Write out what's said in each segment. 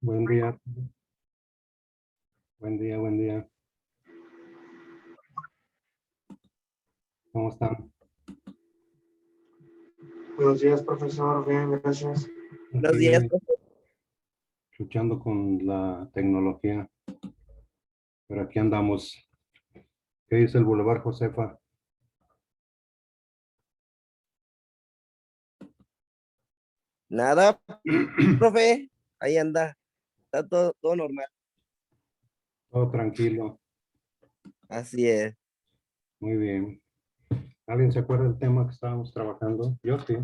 Buen día, buen día, buen día. ¿Cómo están? Buenos días, profesor. Bien, gracias. Buenos días, Aquí profe. luchando con la tecnología, pero aquí andamos. ¿Qué dice el Boulevard Josefa? Nada, profe. Ahí anda. Está todo normal. Todo tranquilo, Así es. muy bien. ¿Alguien se acuerda del tema que estábamos trabajando? Yo sí.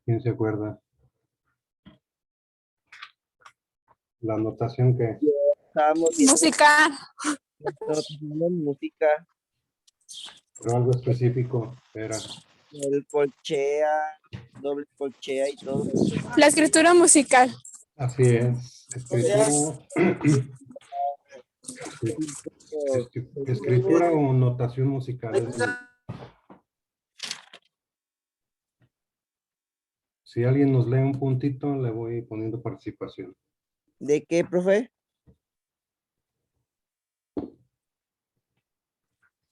¿Quién se acuerda? La anotación que Estábamos viendo Música. música, pero algo específico era. el colchea, doble colchea y todo eso. La escritura musical. Así es, escritura, escritura o notación musical. Si alguien nos lee un puntito, le voy poniendo participación. ¿De qué, profe?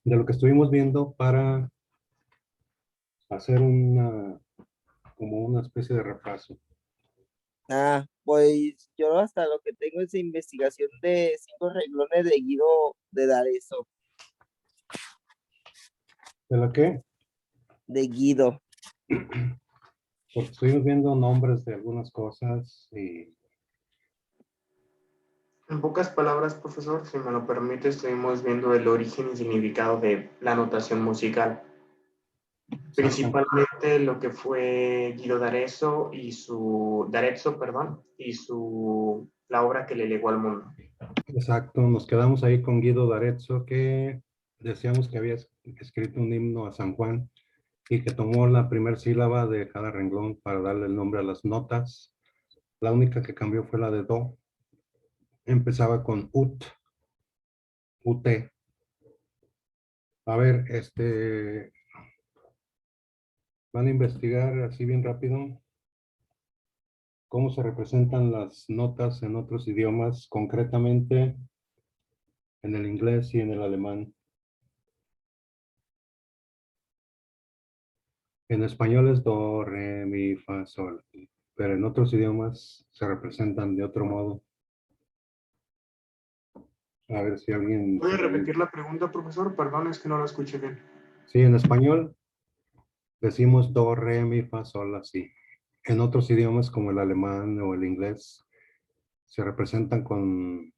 De lo que estuvimos viendo para hacer como una especie de repaso. Pues yo hasta lo que tengo es investigación de 5 renglones de Guido de D'Arezzo, ¿De la qué? de Guido. Porque estuvimos viendo nombres de algunas cosas y En pocas palabras, profesor, si me lo permite, estuvimos viendo el origen y significado de la notación musical. Principalmente lo que fue Guido d'Arezzo y la obra que le legó al mundo. exacto, nos quedamos ahí con Guido d'Arezzo, que decíamos que había escrito un himno a San Juan y que tomó la primera sílaba de cada renglón para darle el nombre a las notas. La única que cambió fue la de do. Empezaba con ut, ut. A ver, van a investigar así bien rápido cómo se representan las notas en otros idiomas, concretamente en el inglés y en el alemán. En español es do, re, mi, fa, sol, pero en otros idiomas se representan de otro modo. A ver si alguien... ¿Puede repetir la pregunta, profesor? Perdón, es que no lo escuché bien. Sí, en español decimos do, re, mi, fa, sol, así. En otros idiomas como el alemán o el inglés se representan con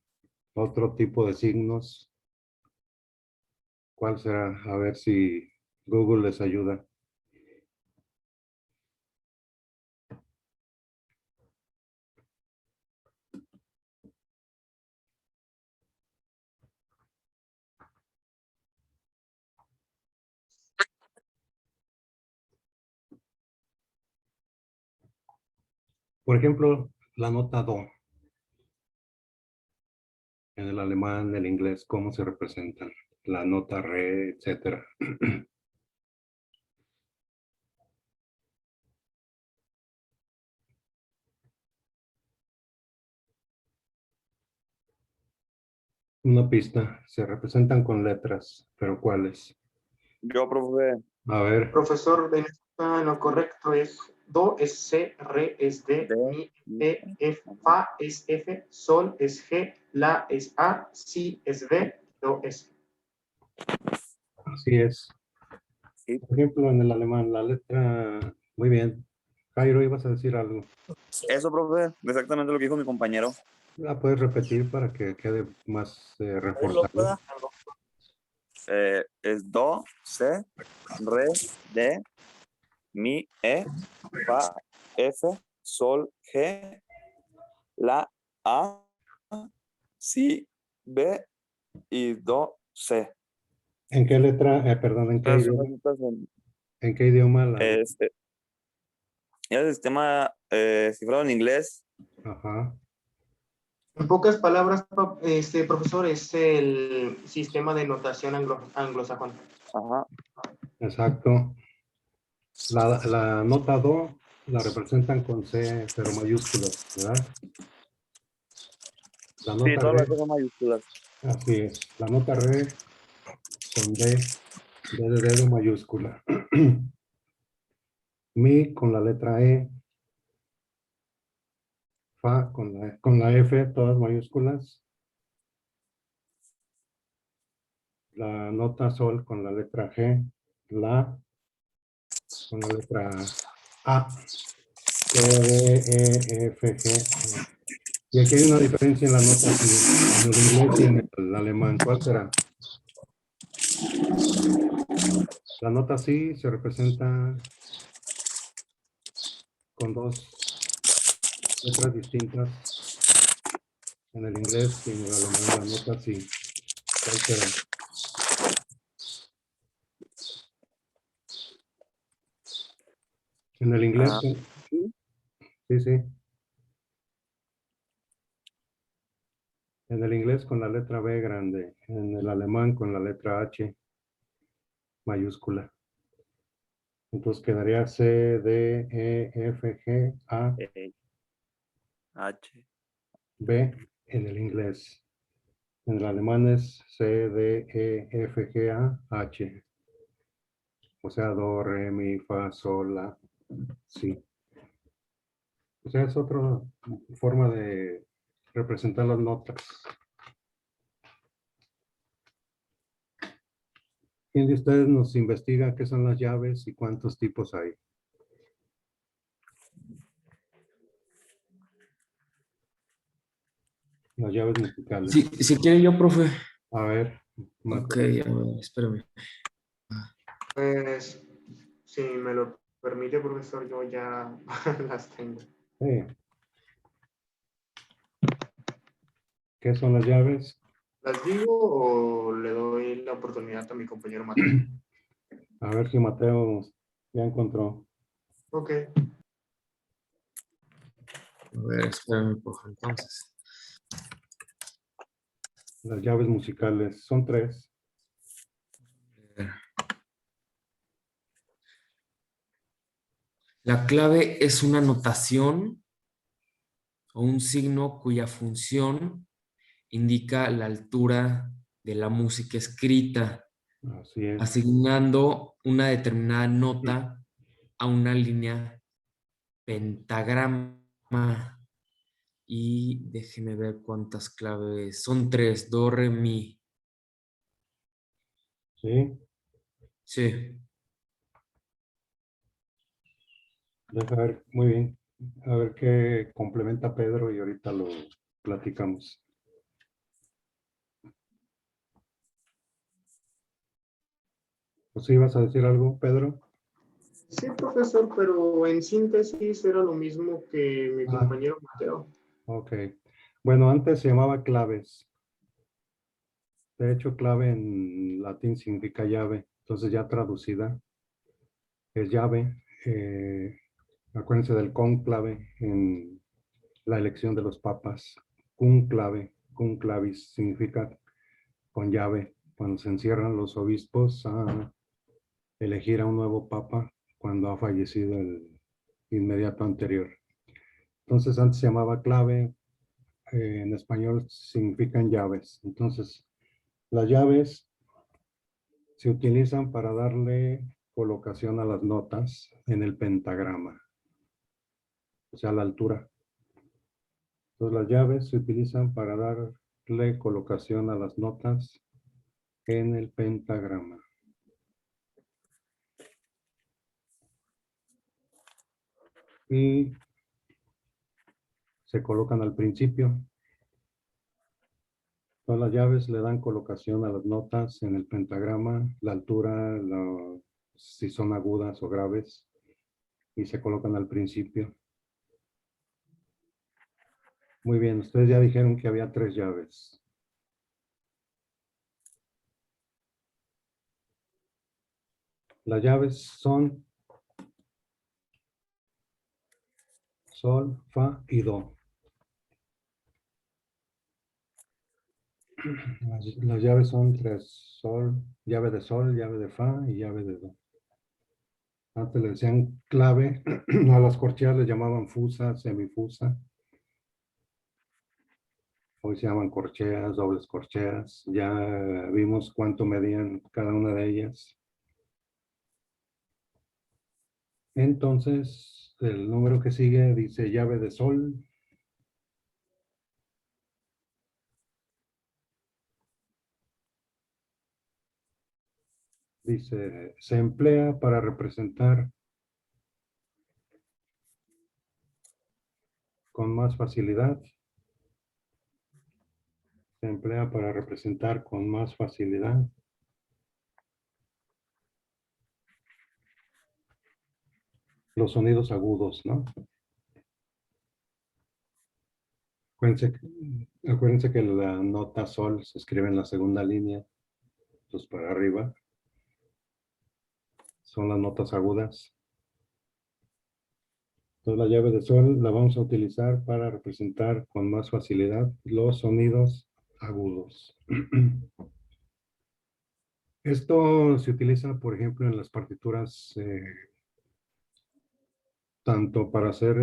otro tipo de signos. ¿Cuál será? A ver si Google les ayuda. Por ejemplo, la nota do. En el alemán, el inglés, ¿cómo se representan? La nota re, etcétera. Una pista, se representan con letras, pero ¿cuáles? Yo, profe. A ver, Profesor, en lo correcto es do es C, re es D, mi es E, fa es F, sol es G, la es A, si es B, do es. así es. Sí. Por ejemplo, en el alemán, la letra, muy bien. Jairo, ibas a decir algo. Eso, profe, exactamente lo que dijo mi compañero. ¿La puedes repetir para que quede más reforzado? Es do, C, re, D, mi, E, fa, F, sol, G, la, A, si, B y do, C. ¿En qué letra, perdón, en qué Entonces, idioma? ¿En qué idioma la? el sistema cifrado en inglés. Ajá. En pocas palabras, profesor, es el sistema de notación anglosajón. Ajá. Exacto. La nota do la representan con C, pero mayúsculas, ¿verdad? La Sí, nota todas re, las cosas mayúsculas. así es. La nota re con D de dedo mayúscula. Mi con la letra E. Fa con la F, todas mayúsculas. La nota sol con la letra G. La con la letra A. C, D, E, F, G. Y aquí hay una diferencia en la nota sí, en el inglés y en el alemán. ¿Cuál será? La nota sí se representa con dos letras distintas en el inglés y en el alemán. La nota sí. ¿Cuál será? En el inglés, Ah, sí, sí. En el inglés con la letra B grande. En el alemán con la letra H mayúscula. Entonces quedaría C, D, E, F, G, A, H. B en el inglés. En el alemán es C, D, E, F, G, A, H. O sea, do, re, mi, fa, sol, la, si. O sea, es otra forma de representar las notas. ¿Quién de ustedes nos investiga qué son las llaves y cuántos tipos hay? Las llaves musicales. Sí, si quiere yo, profe. A ver, Ok, Mateo. a ver, espérame. Pues, si me lo permite, profesor, yo ya las tengo. ¿Qué son las llaves? ¿Las digo o le doy la oportunidad a mi compañero Mateo? A ver si Mateo ya encontró. Ok. A ver, espérame, profe, entonces. Las llaves musicales son tres. La clave es una notación o un signo cuya función indica la altura de la música escrita, Así es. asignando una determinada nota a una línea pentagrama. Y déjeme ver cuántas claves. Son tres, do, re, mi. Sí. Sí. Deja ver, muy bien. A ver qué complementa Pedro y ahorita lo platicamos. ¿Pues sí vas a decir algo, Pedro? Sí, profesor, pero en síntesis era lo mismo que mi Ah, compañero Mateo. ok. Bueno, antes se llamaba claves. De hecho, clave en latín significa llave. Entonces ya traducida es llave. Acuérdense del conclave en la elección de los papas. Conclave, conclavis significa con llave. Cuando se encierran los obispos a elegir a un nuevo papa cuando ha fallecido el inmediato anterior. Entonces antes se llamaba clave. En español significan llaves. Entonces, las llaves se utilizan para darle colocación a las notas en el pentagrama, o sea, la altura. Entonces, las llaves se utilizan para darle colocación a las notas en el pentagrama. Y se colocan al principio. Todas las llaves le dan colocación a las notas en el pentagrama, la altura, si son agudas o graves, y se colocan al principio. Muy bien, ustedes ya dijeron que había tres llaves. Las llaves son sol, fa y do. Las llaves son tres: sol, llave de fa y llave de do. Antes le decían clave, a las corcheas les llamaban fusa, semifusa. Hoy se llaman corcheas, dobles corcheas. Ya vimos cuánto medían cada una de ellas. Entonces, el número que sigue dice llave de sol. Dice, se emplea para representar con más facilidad. Se emplea para representar con más facilidad los sonidos agudos, ¿no? Acuérdense que la nota sol se escribe en la segunda línea, entonces para arriba son las notas agudas. Entonces la llave de sol la vamos a utilizar para representar con más facilidad los sonidos agudos. Esto se utiliza, por ejemplo, en las partituras, tanto para hacer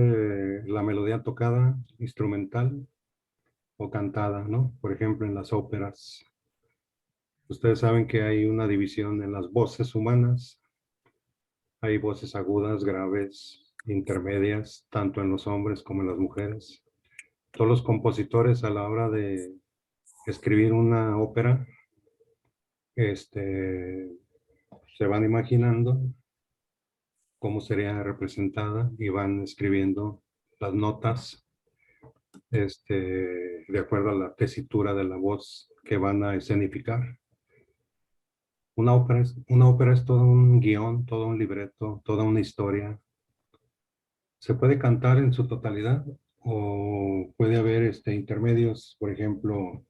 la melodía tocada, instrumental o cantada, ¿no? Por ejemplo, en las óperas. Ustedes saben que hay una división en las voces humanas. Hay voces agudas, graves, intermedias, tanto en los hombres como en las mujeres. Todos los compositores a la hora de escribir una ópera, se van imaginando cómo sería representada y van escribiendo las notas de acuerdo a la tesitura de la voz que van a escenificar. Una ópera es todo un guión, todo un libreto, toda una historia. Se puede cantar en su totalidad o puede haber intermedios. Por ejemplo,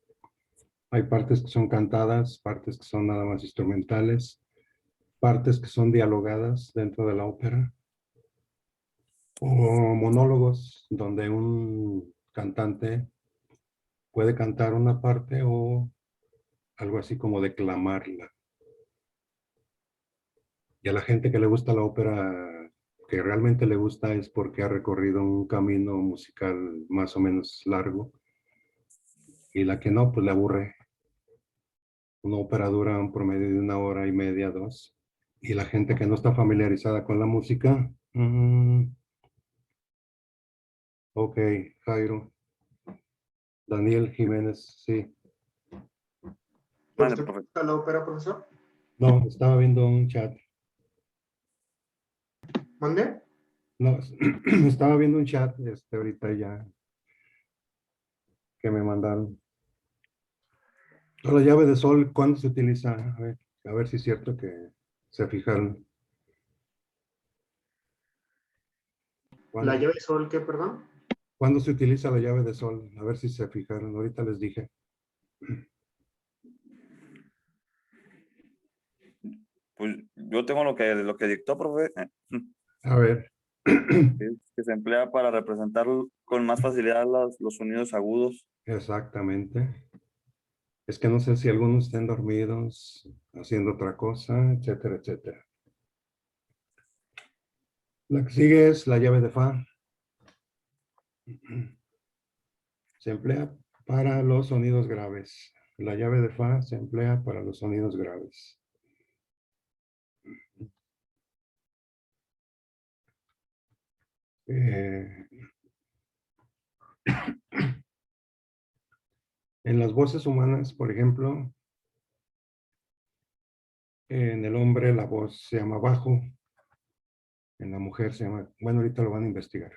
hay partes que son cantadas, partes que son nada más instrumentales, partes que son dialogadas dentro de la ópera, o monólogos donde un cantante puede cantar una parte o algo así como declamarla. Y a la gente que le gusta la ópera, que realmente le gusta, es porque ha recorrido un camino musical más o menos largo. Y la que no, pues le aburre. Una ópera dura un promedio de 1 hora y media, 2. Y la gente que no está familiarizada con la música, ok, Jairo. Daniel Jiménez, sí. Vale, ¿Usted profe. gusta la ópera, profesor? No, estaba viendo un chat. ¿Mande? No, estaba viendo un chat ahorita ya que me mandaron. La llave de sol, ¿cuándo se utiliza? A ver si es cierto que se fijaron. ¿La ¿Cuándo, llave de sol qué, perdón? cuándo se utiliza la llave de sol? A ver si se fijaron. Ahorita les dije. Pues yo tengo lo que dictó, profe, A ver. que se emplea para representar con más facilidad los sonidos agudos. Exactamente. Es que no sé si algunos estén dormidos, haciendo otra cosa, etcétera, etcétera. La que sigue es la llave de fa. Se emplea para los sonidos graves. La llave de fa se emplea para los sonidos graves. En las voces humanas, por ejemplo, en el hombre la voz se llama bajo, en la mujer se llama, bueno, ahorita lo van a investigar.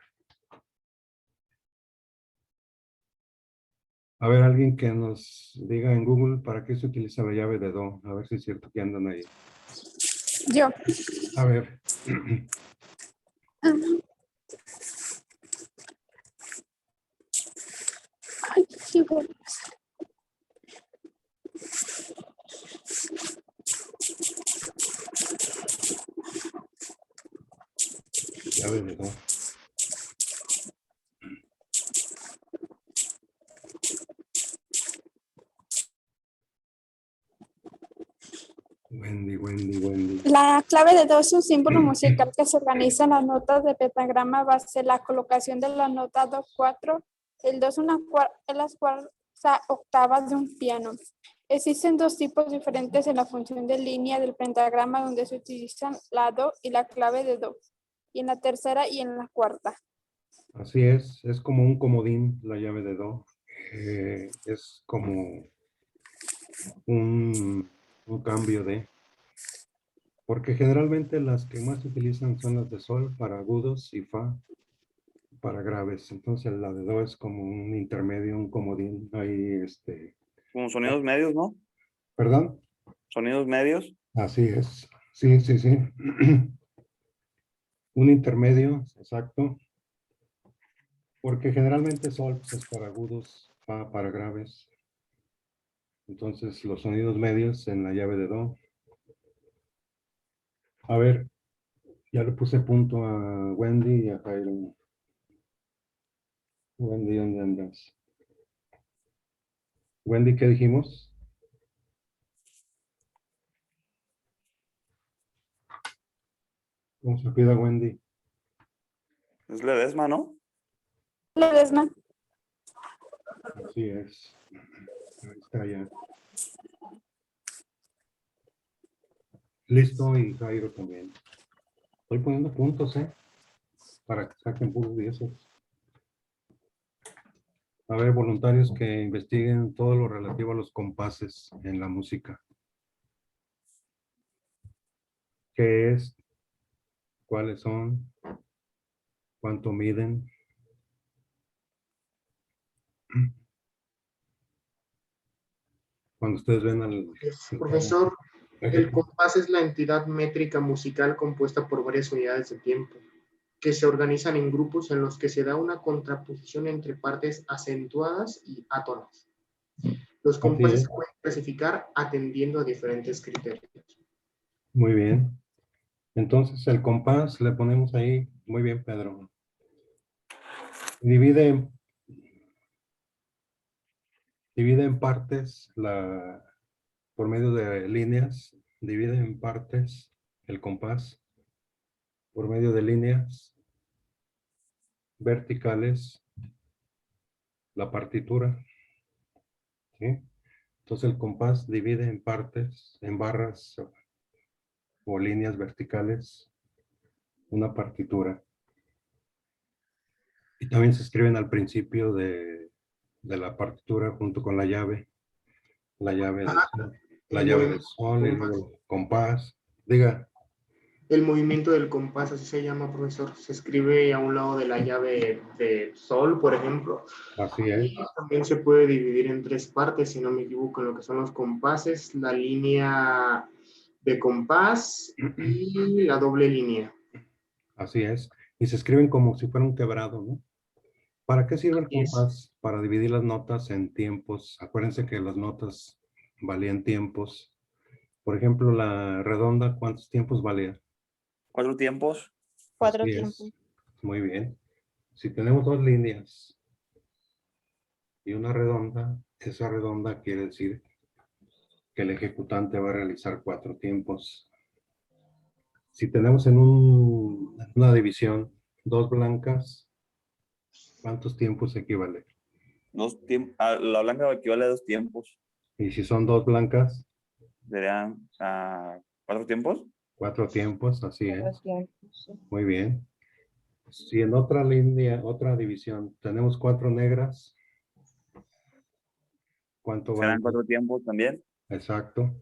A ver, alguien que nos diga en Google para qué se utiliza la llave de do, a ver si es cierto que andan ahí. Yo. A ver. Ay, sí, bueno. Llave de do. Y Wendy. La clave de do es un símbolo musical que se organiza en las notas de pentagrama base la colocación de la nota do 4. El do es las cuartas octavas de un piano. Existen dos tipos diferentes en la función de línea del pentagrama donde se utilizan la do y la clave de do, y en la tercera y en la cuarta. Así es como un comodín la llave de do. Es como un cambio de... Porque generalmente las que más se utilizan son las de sol para agudos y fa para graves. Entonces la de do es como un intermedio, un comodín. Ahí, Como sonidos medios, ¿no? ¿Perdón? Sonidos medios. Así es. Sí, sí, sí. Un intermedio, exacto. Porque generalmente sol pues, es para agudos, fa para graves. Entonces los sonidos medios en la llave de do. A ver, ya le puse punto a Wendy y a Jairo. Wendy, ¿dónde andas? Wendy, ¿qué dijimos? ¿Cómo se pide Wendy? Es Ledesma, ¿no? Ledesma. Así es. Ahí está ya. Listo, y Jairo también. Estoy poniendo puntos, para que saquen puros 10. A ver, voluntarios que investiguen todo lo relativo a los compases en la música. ¿Qué es? ¿Cuáles son? ¿Cuánto miden? Cuando ustedes ven al... Profesor, el compás es la entidad métrica musical compuesta por varias unidades de tiempo, que se organizan en grupos en los que se da una contraposición entre partes acentuadas y átonas. Los compases se pueden clasificar atendiendo a diferentes criterios. Muy bien. Entonces el compás le ponemos ahí. Muy bien, Pedro. Divide en partes por medio de líneas. Divide en partes el compás por medio de líneas verticales la partitura. ¿Sí? Entonces el compás divide en partes, en barras o líneas verticales, una partitura. Y también se escriben al principio de la partitura junto con la llave de sol y luego el compás. Diga. El movimiento del compás, así se llama, profesor. Se escribe a un lado de la llave de sol, por ejemplo. Así es. Y también se puede dividir en tres partes, si no me equivoco, en lo que son los compases, la línea de compás y la doble línea. Así es. Y se escriben como si fuera un quebrado, ¿no? ¿Para qué sirve el compás? Para dividir las notas en tiempos. Acuérdense que las notas valían tiempos. Por ejemplo, la redonda, ¿cuántos tiempos valía? 4 tiempos. 4 Así tiempos. es. Muy bien. Si tenemos dos líneas y una redonda, esa redonda quiere decir que el ejecutante va a realizar 4 tiempos. Si tenemos en una división 2 blancas, ¿cuántos tiempos equivale? 2 tiempos. La blanca equivale a 2 tiempos. Y si son 2 blancas, Serían 4 tiempos. 4 tiempos, así es. 4 tiempos. Muy bien. Si en otra línea, otra división, tenemos 4 negras, ¿cuánto Serán van? 4 tiempos también. Exacto.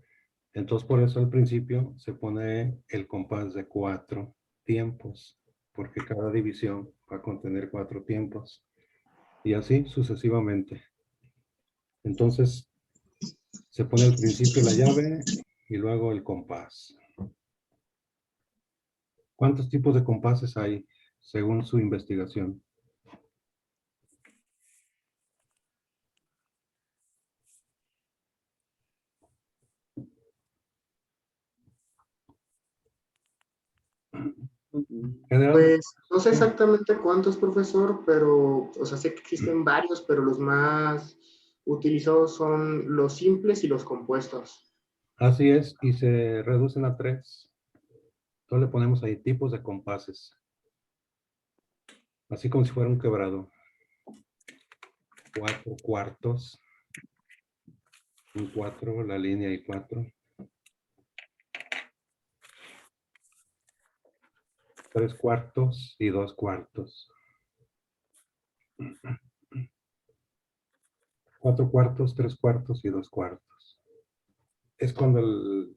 Entonces, por eso al principio se pone el compás de 4 tiempos, porque cada división va a contener 4 tiempos. Y así sucesivamente. Entonces, se pone al principio la llave y luego el compás. ¿Cuántos tipos de compases hay según su investigación? Pues no sé exactamente cuántos, profesor, pero, o sea, sé que existen varios, pero los más utilizados son los simples y los compuestos. Así es, y se reducen a 3. Entonces le ponemos ahí tipos de compases. Así como si fuera un quebrado. 4 cuartos. Un 4, la línea y 4. 3 cuartos y 2 cuartos. 4 cuartos, 3 cuartos y 2 cuartos. Es cuando el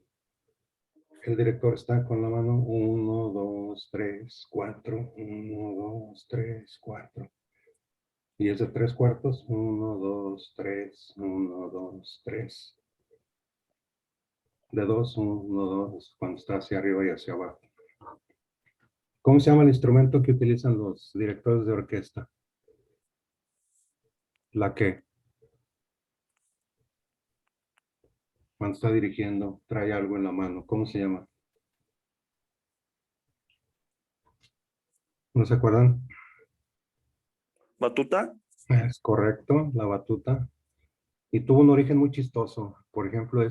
director está con la mano 1, 2, 3, 4, 1, 2, 3, 4. Y es de 3 cuartos, 1, 2, 3, 1, 2, 3. De 2, 1, 2, cuando está hacia arriba y hacia abajo. ¿Cómo se llama el instrumento que utilizan los directores de orquesta? ¿La qué? Cuando está dirigiendo, trae algo en la mano. ¿Cómo se llama? ¿No se acuerdan? ¿Batuta? Es correcto, la batuta. Y tuvo un origen muy chistoso. Por ejemplo,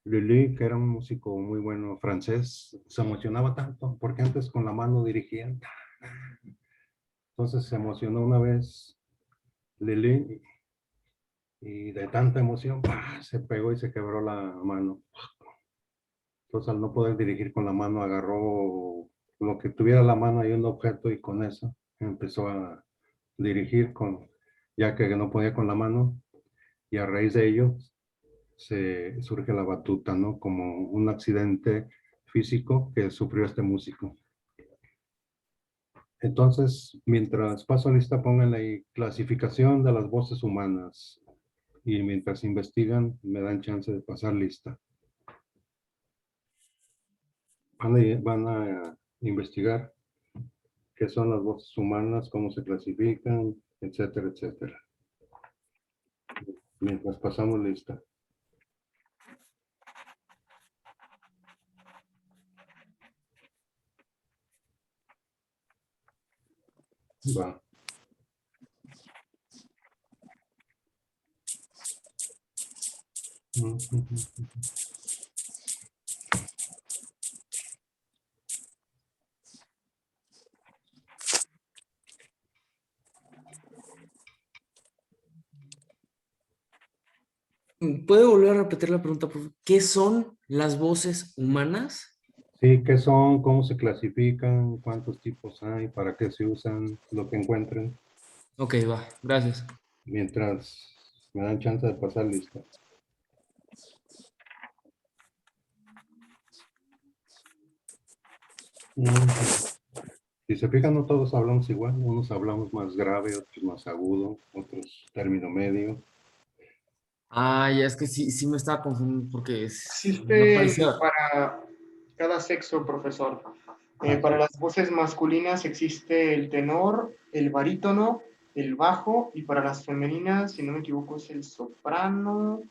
Lully, que era un músico muy bueno francés, se emocionaba tanto porque antes con la mano dirigían. Entonces se emocionó una vez Lully y de tanta emoción ¡pah!, se pegó y se quebró la mano. Entonces al no poder dirigir con la mano agarró lo que tuviera la mano y un objeto y con eso empezó a dirigir ya que no podía con la mano y a raíz de ello surge la batuta, ¿no? Como un accidente físico que sufrió este músico. Entonces, mientras paso lista, pongan ahí clasificación de las voces humanas. Y mientras investigan, me dan chance de pasar lista. Van a investigar qué son las voces humanas, cómo se clasifican, etcétera, etcétera. Mientras pasamos lista. Va. ¿Puede volver a repetir la pregunta, por favor? ¿Qué son las voces humanas? Sí, ¿qué son? ¿Cómo se clasifican? ¿Cuántos tipos hay? ¿Para qué se usan? Lo que encuentren. Ok, va, gracias. Mientras me dan chance de pasar lista. Si se fijan, no todos hablamos igual. Unos hablamos más grave, otros más agudo, otros término medio. Ah, ya es que sí me estaba confundiendo porque me Existen parecía... para cada sexo, profesor. Para las voces masculinas existe el tenor, el barítono, el bajo, y para las femeninas, si no me equivoco, es el soprano,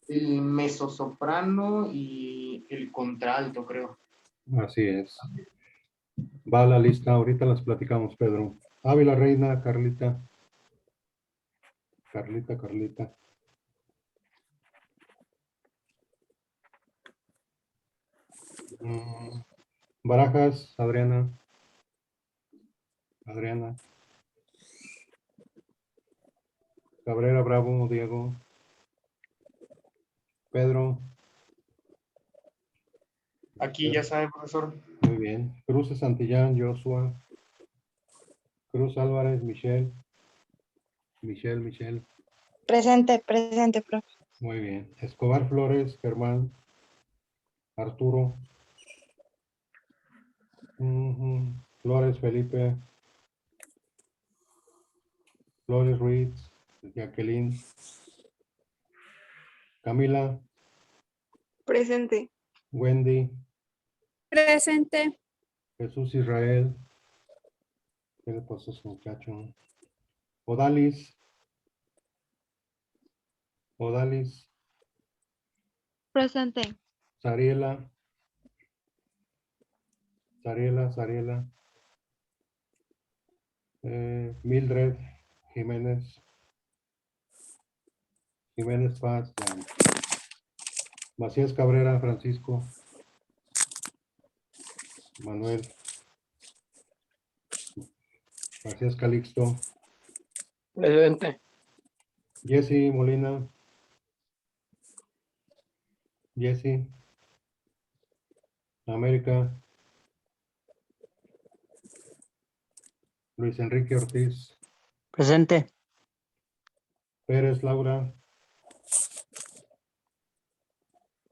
el mezzosoprano y el contralto, creo. Así es. Va a la lista, ahorita las platicamos, Pedro. Ávila Reina, Carlita. Carlita. Barajas, Adriana. Cabrera, Bravo, Diego. Pedro. Aquí ya sabe, profesor. Muy bien. Cruz Santillán, Joshua. Cruz Álvarez, Michelle. Michelle. Presente, profe. Muy bien. Escobar Flores, Germán. Arturo. Flores Felipe. Flores Ruiz. Jacqueline. Camila. Presente. Wendy. Presente. Jesús Israel. ¿Qué le pasó a su muchacho? Odalis. Presente. Sariela. Mildred Jiménez Paz. Macías Cabrera, Francisco. Manuel. Macías Calixto. Presente. Jesse Molina. Jesse. América. Luis Enrique Ortiz. Presente. Pérez Laura.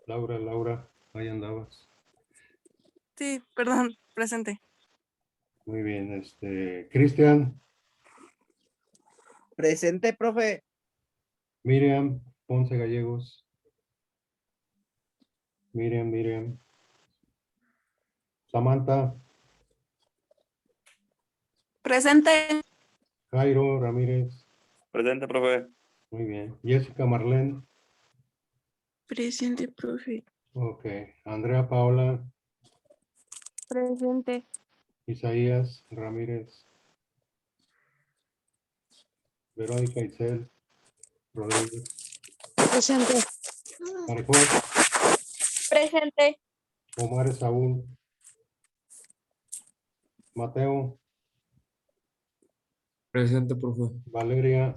Laura, ahí andabas. Sí, perdón, presente. Muy bien, Cristian, Presente, profe. Miriam, Ponce Gallegos. Miriam. Samantha, Presente. Jairo Ramírez. Presente, profe. Muy bien. Jessica Marlene. Presente, profe. Ok. Andrea Paola. Presente. Isaías Ramírez. Verónica Itzel Rodríguez. Presente. Maricón. Presente. Omar Saúl. Mateo. Presente, profe. Valeria.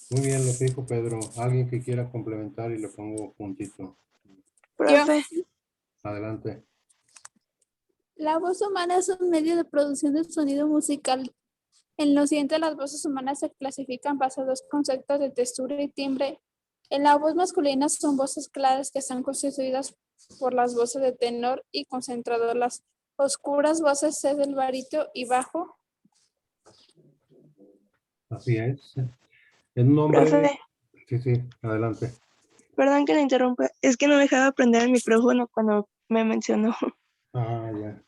Muy bien lo que dijo Pedro. Alguien que quiera complementar y le pongo puntito. Profe. Adelante. La voz humana es un medio de producción de sonido musical. En lo siguiente, las voces humanas se clasifican basados en dos conceptos de textura y timbre. En la voz masculina son voces claras que están constituidas por las voces de tenor y concentrador. Las oscuras voces es del barítono y bajo. Así es. Es un nombre. Profe. Sí, adelante. Perdón que le interrumpa. Es que no dejaba prender el micrófono cuando me mencionó. Ah, ya.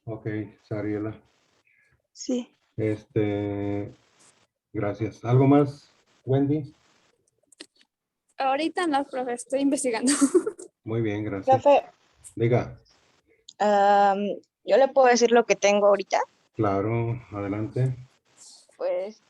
Ok, Sariela. Sí. Gracias. ¿Algo más, Wendy? Ahorita no, profe, estoy investigando. Muy bien, gracias. Profe, Diga. yo le puedo decir lo que tengo ahorita. Claro, adelante. Pues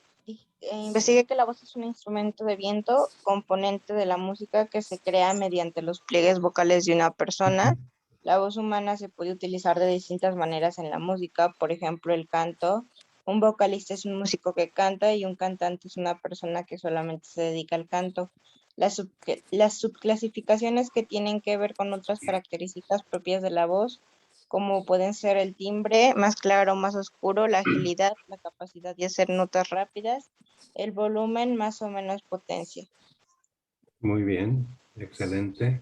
investigué que la voz es un instrumento de viento, componente de la música que se crea mediante los pliegues vocales de una persona. La voz humana se puede utilizar de distintas maneras en la música, por ejemplo, el canto. Un vocalista es un músico que canta y un cantante es una persona que solamente se dedica al canto. Las subclasificaciones que tienen que ver con otras características propias de la voz, como pueden ser el timbre, más claro, más oscuro, la agilidad, la capacidad de hacer notas rápidas, el volumen, más o menos potencia. Muy bien, excelente.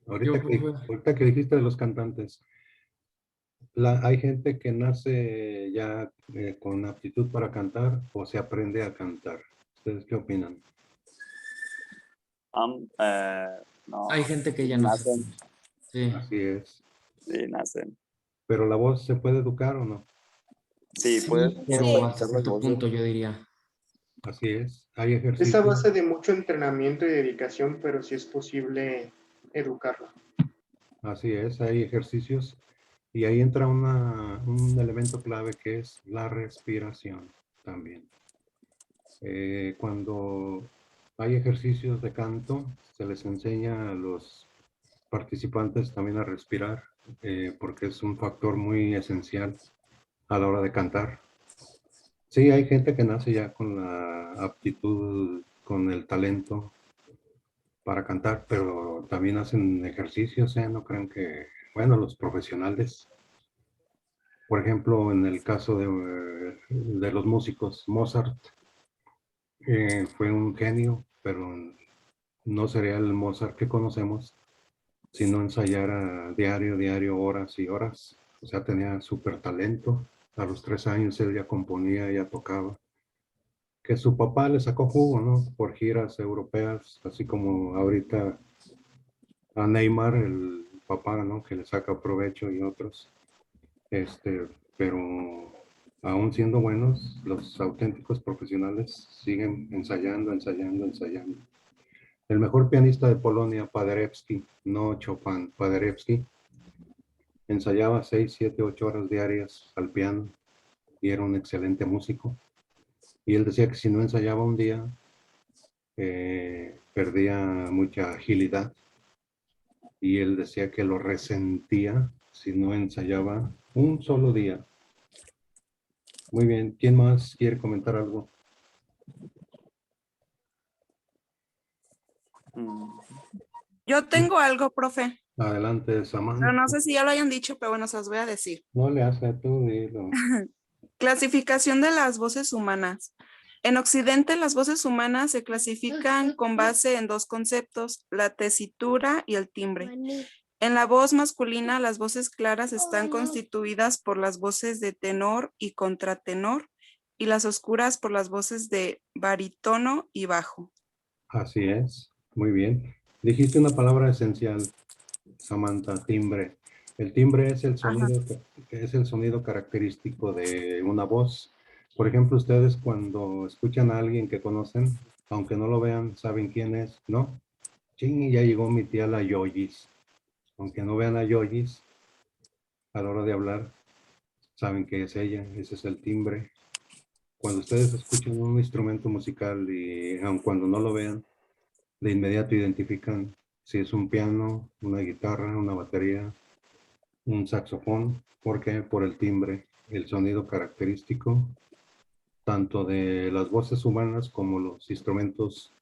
Ahorita profe. ahorita que dijiste de los cantantes, hay gente que nace ya con aptitud para cantar o se aprende a cantar. ¿Ustedes qué opinan? No. Hay gente que ya no Nacen. Sí. Así es. Sí, nacen. ¿Pero la voz se puede educar o no? Sí, puedes. Pero hasta cierto punto, yo diría. Así es. Hay Es a ejercicios. base de mucho entrenamiento y dedicación, pero sí es posible educarlo. Así es, hay ejercicios. Y ahí entra un elemento clave que es la respiración también. Cuando hay ejercicios de canto, se les enseña a los participantes también a respirar, porque es un factor muy esencial a la hora de cantar. Sí, hay gente que nace ya con la aptitud, con el talento para cantar, pero también hacen ejercicios, no creen que, bueno, los profesionales, por ejemplo, en el caso de los músicos, Mozart fue un genio, pero no sería el Mozart que conocemos si no ensayara diario, horas y horas. O sea, tenía súper talento. A los 3 años él ya componía, ya tocaba. Que su papá le sacó jugo, ¿no? Por giras europeas, así como ahorita a Neymar, el papá, ¿no? Que le saca provecho y otros. Pero aún siendo buenos, los auténticos profesionales siguen ensayando. El mejor pianista de Polonia, Paderewski, no Chopin, Paderewski, ensayaba 6, 7, 8 horas diarias al piano y era un excelente músico. Y él decía que si no ensayaba un día, perdía mucha agilidad. Y él decía que lo resentía si no ensayaba un solo día. Muy bien, ¿quién más quiere comentar algo? Yo tengo algo, profe, Adelante, pero Samantha. no sé si ya lo hayan dicho, pero bueno, se los voy a decir. No le hace a tú, dilo. Clasificación de las voces humanas. En Occidente, las voces humanas se clasifican con base en dos conceptos, la tesitura y el timbre. En la voz masculina, las voces claras están constituidas por las voces de tenor y contratenor, y las oscuras por las voces de barítono y bajo. Así es, muy bien. Dijiste una palabra esencial, Samantha, timbre. El timbre es el sonido característico de una voz. Por ejemplo, ustedes cuando escuchan a alguien que conocen, aunque no lo vean, saben quién es, ¿no? Sí, ya llegó mi tía la Yoyis. Aunque no vean a Yoyis, a la hora de hablar, saben que es ella, ese es el timbre. Cuando ustedes escuchan un instrumento musical y aun cuando no lo vean, de inmediato identifican si es un piano, una guitarra, una batería, un saxofón. ¿Por qué? Por el timbre, el sonido característico, tanto de las voces humanas como los instrumentos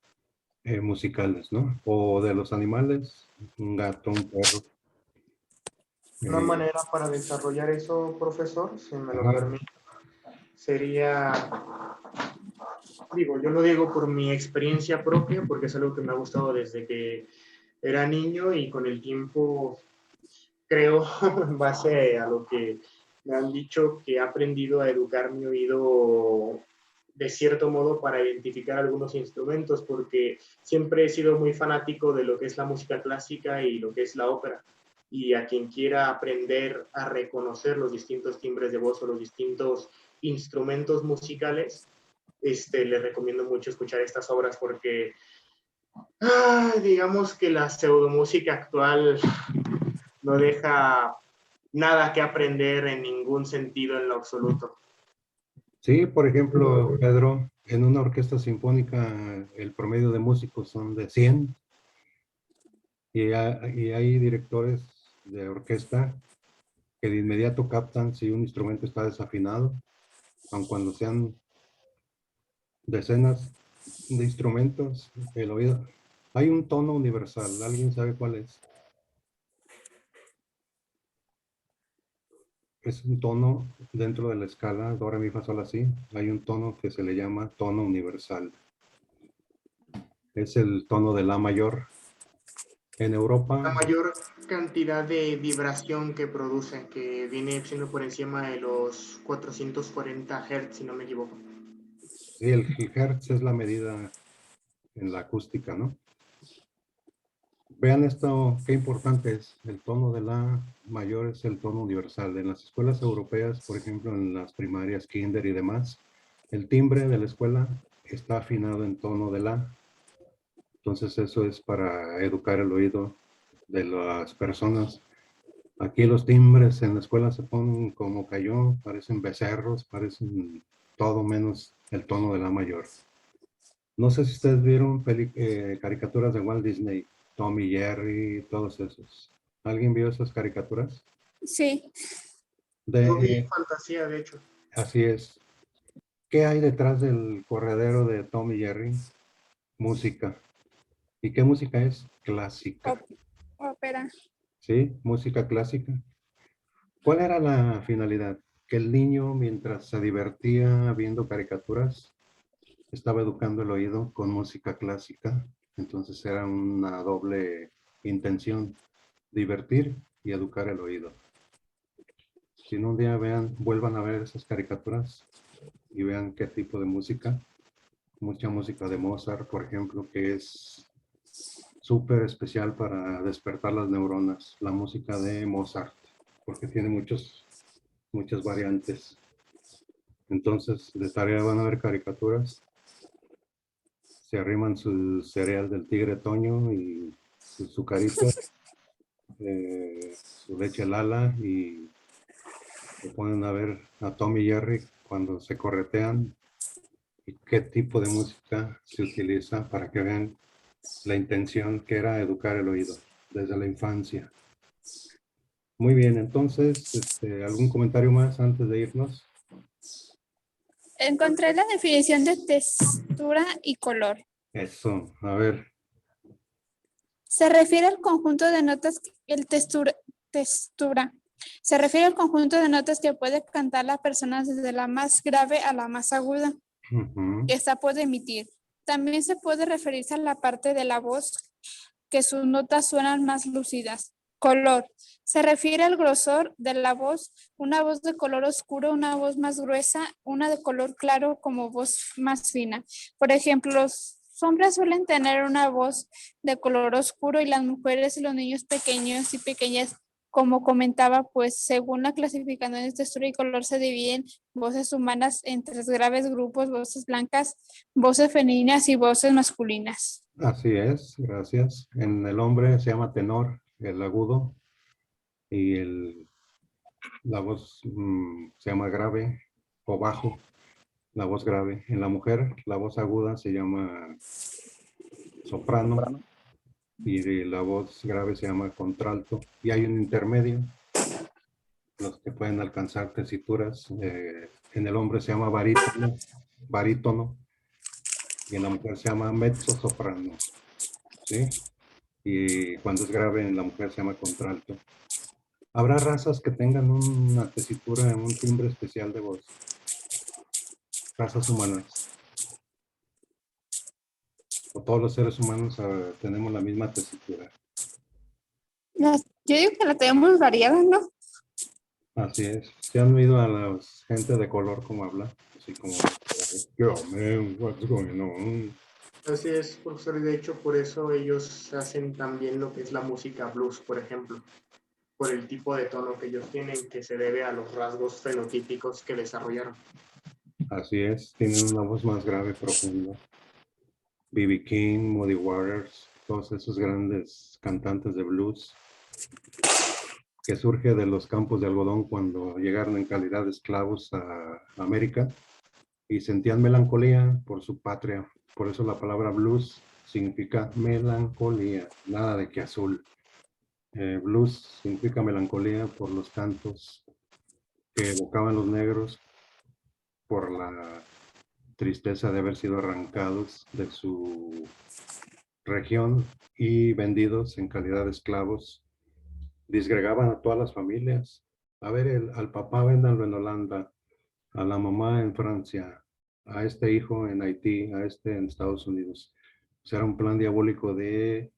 musicales, ¿no? O de los animales, un gato, un perro. Una manera para desarrollar eso, profesor, si me lo Ajá. permite, sería, digo, yo lo digo por mi experiencia propia, porque es algo que me ha gustado desde que era niño y con el tiempo, creo, en base a lo que me han dicho, que he aprendido a educar mi oído de cierto modo para identificar algunos instrumentos, porque siempre he sido muy fanático de lo que es la música clásica y lo que es la ópera. Y a quien quiera aprender a reconocer los distintos timbres de voz o los distintos instrumentos musicales, le recomiendo mucho escuchar estas obras porque digamos que la pseudomúsica actual no deja nada que aprender en ningún sentido en lo absoluto. Sí, por ejemplo, Pedro, en una orquesta sinfónica el promedio de músicos son de 100 y hay directores de orquesta que de inmediato captan si un instrumento está desafinado, aun cuando sean decenas de instrumentos, el oído. Hay un tono universal, ¿alguien sabe cuál es? Es un tono dentro de la escala do, re, mi, fa, sol, la, si. Hay un tono que se le llama tono universal. Es el tono de la mayor. En Europa. La mayor cantidad de vibración que produce, que viene siendo por encima de los 440 Hz, si no me equivoco. Sí, el Hertz es la medida en la acústica, ¿no? Vean esto, qué importante es. El tono de la mayor es el tono universal. En las escuelas europeas, por ejemplo, en las primarias, kinder y demás, el timbre de la escuela está afinado en tono de la. Entonces eso es para educar el oído de las personas. Aquí los timbres en la escuela se ponen como cayó, parecen becerros, parecen todo menos el tono de la mayor. No sé si ustedes vieron caricaturas de Walt Disney, Tom y Jerry, todos esos. ¿Alguien vio esas caricaturas? Sí. Yo vi fantasía, de hecho. Así es. ¿Qué hay detrás del corredero de Tom y Jerry? Música. ¿Y qué música es? Clásica. Ópera. ¿Sí? Música clásica. ¿Cuál era la finalidad? Que el niño, mientras se divertía viendo caricaturas, estaba educando el oído con música clásica. Entonces era una doble intención, divertir y educar el oído. Si no, un día vuelvan a ver esas caricaturas y vean qué tipo de música. Mucha música de Mozart, por ejemplo, que es súper especial para despertar las neuronas. La música de Mozart, porque tiene muchas variantes. Entonces, de tarea van a ver caricaturas. Se arriman su cereal del tigre Toño y su carita, su leche Lala y se ponen a ver a Tom y Jerry cuando se corretean y qué tipo de música se utiliza para que vean la intención que era educar el oído desde la infancia. Muy bien, entonces, ¿algún comentario más antes de irnos? Encontré la definición de textura y color. Eso, a ver. Se refiere al conjunto de notas, textura. Se refiere al conjunto de notas que puede cantar la persona desde la más grave a la más aguda que ésta puede emitir. También se puede referirse a la parte de la voz que sus notas suenan más lúcidas. Color. Se refiere al grosor de la voz, una voz de color oscuro, una voz más gruesa, una de color claro como voz más fina. Por ejemplo, los hombres suelen tener una voz de color oscuro y las mujeres y los niños pequeños y pequeñas, como comentaba, pues según la clasificación de textura y color se dividen voces humanas en 3 graves grupos: voces blancas, voces femeninas y voces masculinas. Así es, gracias. En el hombre se llama tenor, el agudo, y la voz se llama grave o bajo, la voz grave. En la mujer, la voz aguda se llama soprano y la voz grave se llama contralto. Y hay un intermedio, los que pueden alcanzar tesituras. En el hombre se llama barítono, y en la mujer se llama mezzosoprano, ¿sí? Y cuando es grave en la mujer se llama contralto. Habrá razas que tengan una tesitura, un timbre especial de voz. Razas humanas. O todos los seres humanos tenemos la misma tesitura. Yo digo que la tenemos variada, ¿no? Así es. ¿Se han oído a la gente de color como habla? Así como, yo, man, what's going on? Así es, profesor, y de hecho por eso ellos hacen también lo que es la música blues, por ejemplo, por el tipo de tono que ellos tienen, que se debe a los rasgos fenotípicos que desarrollaron. Así es, tienen una voz más grave, profunda. B.B. King, Muddy Waters, todos esos grandes cantantes de blues que surge de los campos de algodón cuando llegaron en calidad de esclavos a América y sentían melancolía por su patria. Por eso la palabra blues significa melancolía, nada de que azul. Blues significa melancolía por los cantos que evocaban los negros por la tristeza de haber sido arrancados de su región y vendidos en calidad de esclavos. Disgregaban a todas las familias. A ver, al papá véndanlo en Holanda, a la mamá en Francia, a este hijo en Haití, a este en Estados Unidos. O sea, era un plan diabólico de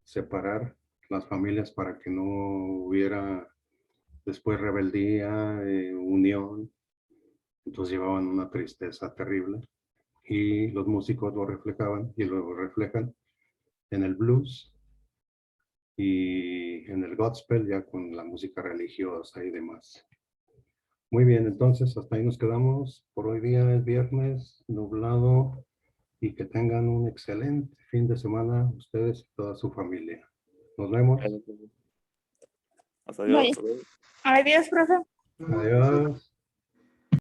separar las familias para que no hubiera después rebeldía, unión. Entonces llevaban una tristeza terrible y los músicos lo reflejaban y lo reflejan en el blues y en el gospel, ya con la música religiosa y demás. Muy bien, entonces hasta ahí nos quedamos. Por hoy día es viernes, nublado, y que tengan un excelente fin de semana ustedes y toda su familia. Nos vemos. Hasta luego. Adiós, profe. Adiós.